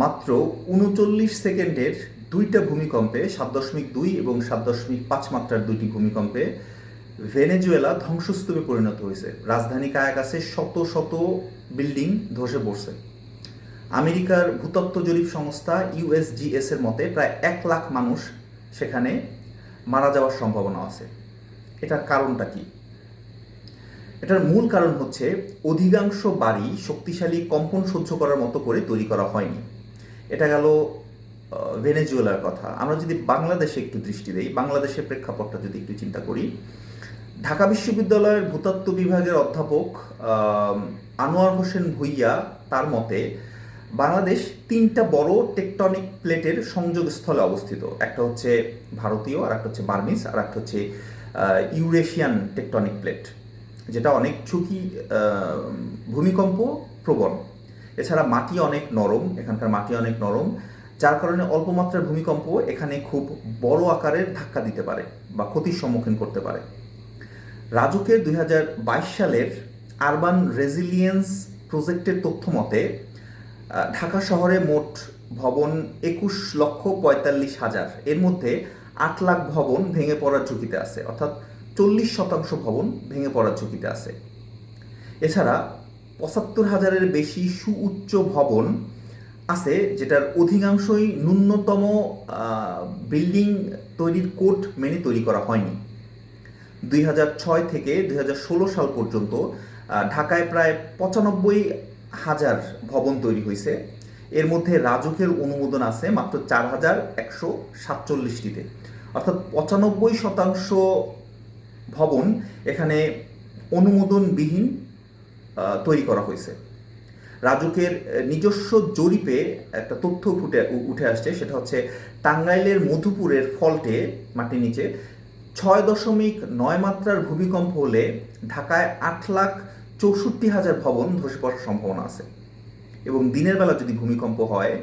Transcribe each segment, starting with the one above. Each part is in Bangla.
মাত্র ৩৯ সেকেন্ডের দুইটা ভূমিকম্পে 7.2 এবং 7.5 মাত্রার দুইটি ভূমিকম্পে ভেনেজুয়েলা ধ্বংসস্তূপে পরিণত হয়েছে। রাজধানী কারাকাসে শত শত বিল্ডিং ধসে পড়ছে। আমেরিকার ভূতত্ত্ব জরিপ সংস্থা ইউএসজিএস এর মতে প্রায় 1 লাখ মানুষ সেখানে মারা যাওয়ার সম্ভাবনা আছে। এটার কারণটা কি? এটার মূল কারণ হচ্ছে অধিকাংশ বাড়ি শক্তিশালী কম্পন সহ্য করার মতো করে তৈরি করা হয়নি। এটা গেল ভেনেজুয়েলার কথা। আমরা যদি বাংলাদেশে একটু দৃষ্টি দিই, বাংলাদেশের প্রেক্ষাপটটা যদি একটু চিন্তা করি, ঢাকা বিশ্ববিদ্যালয়ের ভূতত্ত্ব বিভাগের অধ্যাপক আনোয়ার হোসেন ভূঁইয়া তার মতে বাংলাদেশ 3টা বড় টেকটনিক প্লেটের সংযোগস্থলে অবস্থিত। একটা হচ্ছে ভারতীয়, আর একটা হচ্ছে বার্মিজ, আর একটা হচ্ছে ইউরেশিয়ান টেকটনিক প্লেট, যেটা অনেক ঝুঁকি ভূমিকম্প প্রবণ। এছাড়া মাটি অনেক নরম, এখানকার মাটি অনেক নরম, যার কারণে অল্প মাত্রার ভূমিকম্প এখানে খুব বড় আকারের ধাক্কা দিতে পারে বা ক্ষতির সম্মুখীন করতে পারে। রাজুকের 2022 সালের আরবান রেজিলিয়েন্স প্রজেক্টের তথ্য মতে ঢাকা শহরে মোট ভবন 21,45,000, এর মধ্যে 8 লাখ ভবন ভেঙে পড়ার ঝুঁকিতে আছে, অর্থাৎ 40% ভবন ভেঙে পড়ার ঝুঁকিতে আছে। এছাড়া 75,000-এর বেশি সুউচ্চ ভবন আছে, যেটার অধিকাংশই ন্যূনতম বিল্ডিং তৈরির কোড মেনে তৈরি করা হয়নি। 2006 থেকে 2016 সাল পর্যন্ত ঢাকায় প্রায় 95,000 ভবন তৈরি হয়েছে। এর মধ্যে রাজুকের অনুমোদন আছে মাত্র 4,147টিতে, অর্থাৎ 95% ভবন এখানে অনুমোদনবিহীন তৈরি করা হয়েছে। রাজুকের নিজস্ব জরিপে একটা তথ্য উঠে আসছে, সেটা হচ্ছে টাঙ্গাইলের মধুপুরের ফল্টে মাটির নিচে 6.9 মাত্রার ভূমিকম্প হলে ঢাকায় 8,64,000 ভবন ধসে পড়ার সম্ভাবনা আছে। এবং দিনের বেলা যদি ভূমিকম্প হয়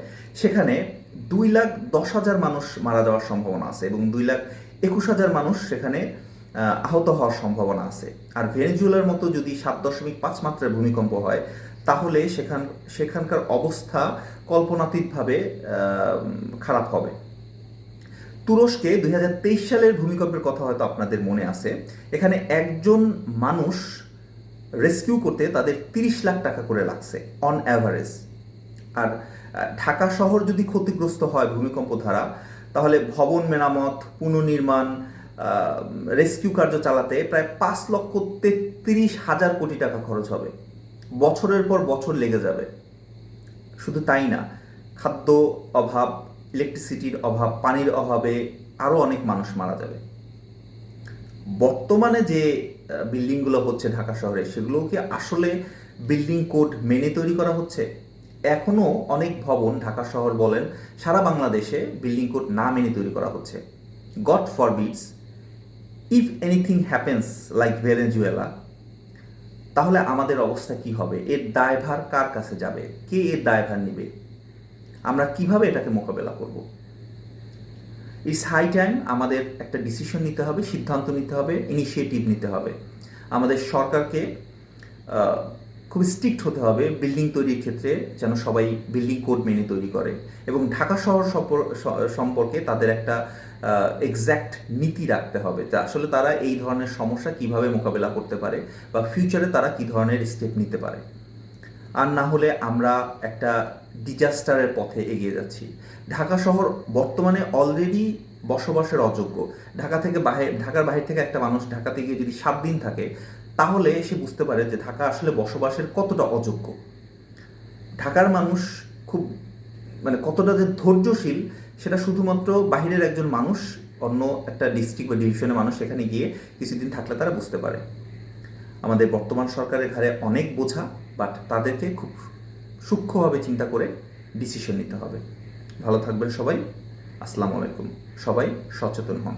সেখানে 2,10,000 মানুষ মারা যাওয়ার সম্ভাবনা আছে এবং 2,21,000 মানুষ সেখানে আহত হওয়ার সম্ভাবনা আছে। আর ভেনেজুয়েলার মতো যদি 7.5 মাত্রার ভূমিকম্প হয় তাহলে সেখানকার অবস্থা কল্পনাতীতভাবে খারাপ হবে। তুরস্কে 2023 সালের ভূমিকম্পের কথা হয়তো আপনাদের মনে আছে। এখানে একজন মানুষ রেস্কিউ করতে তাদের 30 লাখ টাকা করে লাগছে অন অ্যাভারেজ। আর ঢাকা শহর যদি ক্ষতিগ্রস্ত হয় ভূমিকম্প দ্বারা, তাহলে ভবন মেরামত, পুনর্নির্মাণ, রেস্কিউ কার্য চালাতে প্রায় 5,33,000 কোটি টাকা খরচ হবে। বছরের পর বছর লেগে যাবে। শুধু তাই না, খাদ্য অভাব, ইলেকট্রিসিটির অভাব, পানির অভাবে আরও অনেক মানুষ মারা যাবে। বর্তমানে যে বিল্ডিংগুলো হচ্ছে ঢাকা শহরে, সেগুলো কি আসলে বিল্ডিং কোড মেনে তৈরি করা হচ্ছে? এখনও অনেক ভবন ঢাকা শহর বলেন সারা বাংলাদেশে বিল্ডিং কোড না মেনে তৈরি করা হচ্ছে। God forbids, if anything happens like Venezuela, তাহলে আমাদের অবস্থা কি হবে? এর দায়ভার কার কাছে যাবে? কে এর দায়ভার নেবে? আমরা কিভাবে এটাকে মোকাবেলা করব? ইটস হাই টাইম আমাদের একটা ডিসিশন নিতে হবে, সিদ্ধান্ত নিতে হবে, ইনিশিয়েটিভ নিতে হবে। আমাদের সরকারকে খুব স্ট্রিক্ট হতে হবে বিল্ডিং তৈরির ক্ষেত্রে, যেন সবাই বিল্ডিং কোড মেনে তৈরি করে এবং ঢাকা শহর সম্পর্কে তাদের একটা এক্স্যাক্ট নীতি রাখতে হবে, যে আসলে তারা এই ধরনের সমস্যা কিভাবে মোকাবেলা করতে পারে বা ফিউচারে তারা কী ধরনের স্টেপ নিতে পারে। আর না হলে আমরা একটা ডিজাস্টারের পথে এগিয়ে যাচ্ছি। ঢাকা শহর বর্তমানে অলরেডি বসবাসের অযোগ্য। ঢাকার বাইরে থেকে একটা মানুষ ঢাকাতে গিয়ে যদি 7 দিন থাকে, তাহলে সে বুঝতে পারে যে ঢাকা আসলে বসবাসের কতটা অযোগ্য। ঢাকার মানুষ খুব কতটা যে ধৈর্যশীল, সেটা শুধুমাত্র বাহিরের একজন মানুষ, অন্য একটা ডিস্ট্রিক্ট বা ডিভিশনের মানুষ সেখানে গিয়ে কিছুদিন থাকলে তারা বুঝতে পারে। আমাদের বর্তমান সরকারের ঘাড়ে অনেক বোঝা, বাট তাদেরকে খুব সূক্ষ্মভাবে চিন্তা করে ডিসিশন নিতে হবে। ভালো থাকবেন সবাই। আসসালামু আলাইকুম। সবাই সচেতন হন।